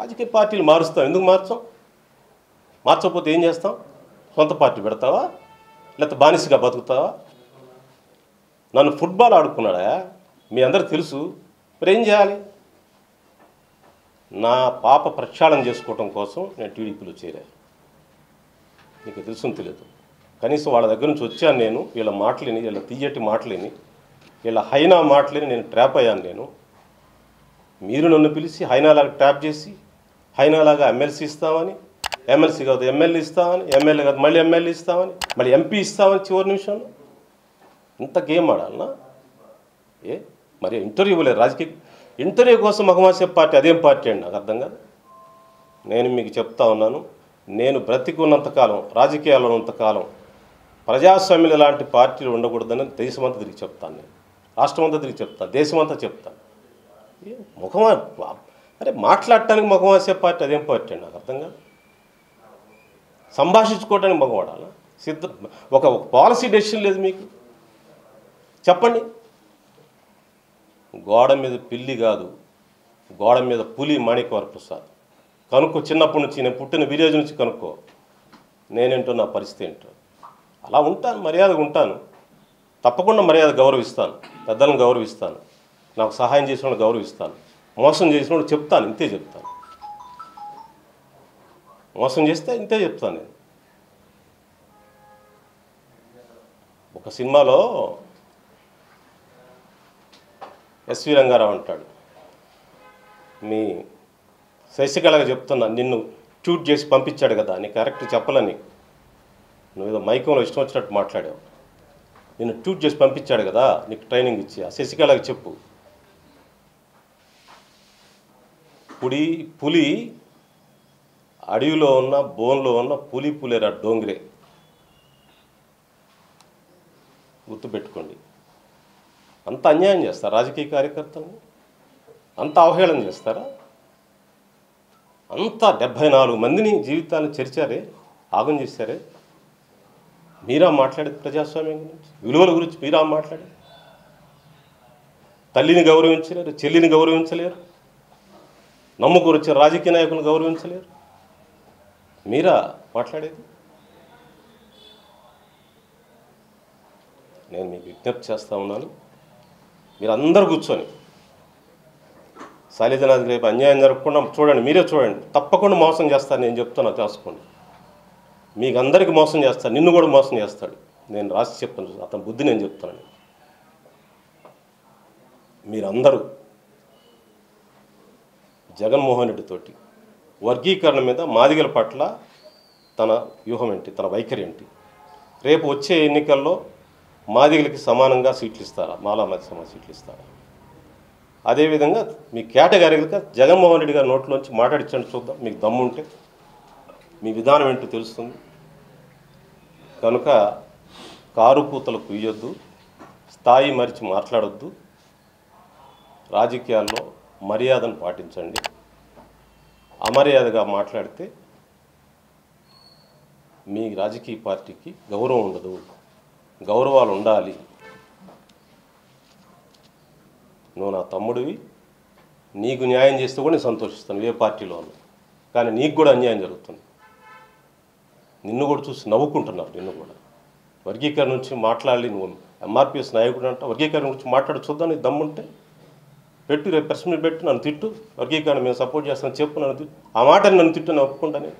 రాజకీయ పార్టీలు మారుస్తాం, ఎందుకు మార్చాం? మార్చకపోతే ఏం చేస్తాం? సొంత పార్టీ పెడతావా, లేకపోతే బానిసగా బతుకుతావా? నన్ను ఫుట్బాల్ ఆడుకున్నాడా మీ అందరికి తెలుసు, మరి ఏం చేయాలి? నా పాప ప్రక్షాళన చేసుకోవటం కోసం నేను టీడీపీలో చేరాను. నీకు తెలుసుని తెలియదు. కనీసం వాళ్ళ దగ్గర నుంచి వచ్చాను నేను. వీళ్ళ మాటలేని, వీళ్ళ తీయటి మాటలేని, వీళ్ళ హైనా మాటలేని నేను ట్రాప్ అయ్యాను. మీరు నన్ను పిలిచి హైనాలాగా ట్రాప్ చేసి, హైనాలాగా ఎమ్మెల్సీ ఇస్తామని, ఎమ్మెల్సీ కాదు ఎమ్మెల్యే ఇస్తామని, ఎమ్మెల్యే కాదు మళ్ళీ ఎమ్మెల్యే ఇస్తామని, మళ్ళీ ఎంపీ ఇస్తామని చివరి నిమిషంలో ఇంత గేమ్ ఆడాలన్నా? మరి ఇంటర్వ్యూ ఇవ్వలేదు. రాజకీయ ఇంటర్వ్యూ కోసం మగమాసే పార్టీ అదేం పార్టీ అండి? నాకు అర్థం కాదు. నేను మీకు చెప్తా ఉన్నాను, నేను బ్రతికున్నంతకాలం, రాజకీయాల్లో ఉన్నంతకాలం ప్రజాస్వామ్యం లాంటి పార్టీలు ఉండకూడదని దేశమంతా తిరిగి చెప్తాను. నేను రాష్ట్రం అంతా తిరిగి చెప్తాను, దేశమంతా చెప్తాను. ముఖమా అరే మాట్లాడటానికి ముఖమాసే పార్టీ అదేం పార్టీ అండి? నాకు అర్థం కాదు. సంభాషించుకోవడానికి మగవాడాలా? ఒక పాలసీ డెసిషన్ లేదు మీకు? చెప్పండి. గోడ మీద పిల్లి కాదు, గోడ మీద పులి మాణిక్యవర ప్రసాద్. కనుక్కో, చిన్నప్పటి నుంచి నేను పుట్టిన విలేజ్ నుంచి కనుక్కో నేనేంటో, నా పరిస్థితి ఏంటో. అలా ఉంటాను, మర్యాదగా ఉంటాను. తప్పకుండా మర్యాద గౌరవిస్తాను, పెద్దలను గౌరవిస్తాను, నాకు సహాయం చేసిన వాళ్ళు గౌరవిస్తాను, మోసం చేసిన వాళ్ళు చెప్తాను, ఇంతే చెప్తాను. మోసం చేస్తే ఇంతే చెప్తాను నేను. ఒక సినిమాలో ఎస్వి రంగారావు అంటాడు, మీ శశికళగా చెప్తున్నా, నిన్ను ట్యూట్ చేసి పంపించాడు కదా, నీకు కరెక్ట్ చెప్పలని, నువ్వు ఏదో మైకంలో ఇష్టం వచ్చినట్టు మాట్లాడావు. నిన్ను ట్యూట్ చేసి పంపించాడు కదా, నీకు ట్రైనింగ్ ఇచ్చి, ఆ శశికళకి చెప్పు, పులి అడవిలో ఉన్న బోన్లో ఉన్న పులేరా డోంగ్రే, గుర్తుపెట్టుకోండి. అంత అన్యాయం చేస్తారా రాజకీయ కార్యకర్తలను? అంత అవహేళన చేస్తారా? అంత 74 మందిని జీవితాలను చెరిచారే, ఆగం చేశారే. మీరా మాట్లాడేది ప్రజాస్వామ్యం గురించి, విలువల గురించి మీరా మాట్లాడేది? తల్లిని గౌరవించలేరు, చెల్లిని గౌరవించలేరు, నమ్ముకొని వచ్చే రాజకీయ నాయకులను గౌరవించలేరు. మీరా మాట్లాడేది? నేను మీకు విజ్ఞప్తి చేస్తూ ఉన్నాను, మీరందరూ కూర్చొని శైలజనాథ్కి రేపు అన్యాయం జరగకుండా చూడండి, మీరే చూడండి. తప్పకుండా మోసం చేస్తాను, నేను చెప్తాను, తెలుసుకోండి. మీకు అందరికీ మోసం చేస్తాను, నిన్ను కూడా మోసం చేస్తాడు. నేను రాసి చెప్తాను, అతని బుద్ధి నేను చెప్తాను. మీరందరూ జగన్మోహన్ రెడ్డితోటి వర్గీకరణ మీద మాదిగల పట్ల తన వ్యూహం ఏంటి, తన వైఖరి ఏంటి? రేపు వచ్చే ఎన్నికల్లో మాదిగలకి సమానంగా సీట్లు ఇస్తారా, మాలా మధ్య సమాన సీట్లు ఇస్తారా? అదేవిధంగా మీ కేటగిరీగా జగన్మోహన్ రెడ్డి గారి నోట్లోంచి మాట్లాడించండి, చూద్దాం. మీకు దమ్ము ఉంటే మీ విధానం ఏంటో తెలుస్తుంది. కనుక కారు పూతలు కుయ్యొద్దు, స్థాయి మరిచి మాట్లాడొద్దు, రాజకీయాల్లో మర్యాదను పాటించండి. అమర్యాదగా మాట్లాడితే మీ రాజకీయ పార్టీకి గౌరవం ఉండదు. గౌరవాలు ఉండాలి. నువ్వు నా తమ్ముడివి, నీకు న్యాయం చేస్తే కూడా నేను సంతోషిస్తాను, ఏ పార్టీలో ఉన్నా. కానీ నీకు కూడా అన్యాయం జరుగుతుంది. నిన్ను కూడా చూసి నవ్వుకుంటున్నారు. నిన్ను కూడా వర్గీకరణ నుంచి మాట్లాడాలి. నువ్వు ఎంఆర్పిఎస్ నాయకుడు అంట, వర్గీకరణ గురించి మాట్లాడి చూద్దాం. నీకు దమ్ముంటే పెట్టు, రేపు ప్రెస్ మీట్ పెట్టు, నన్ను తిట్టు, వర్గీకరణ మేము సపోర్ట్ చేస్తాను చెప్పు, నన్ను తిట్టు. ఆ మాటని నన్ను తిట్టు, నేను ఒప్పుకుంటాను.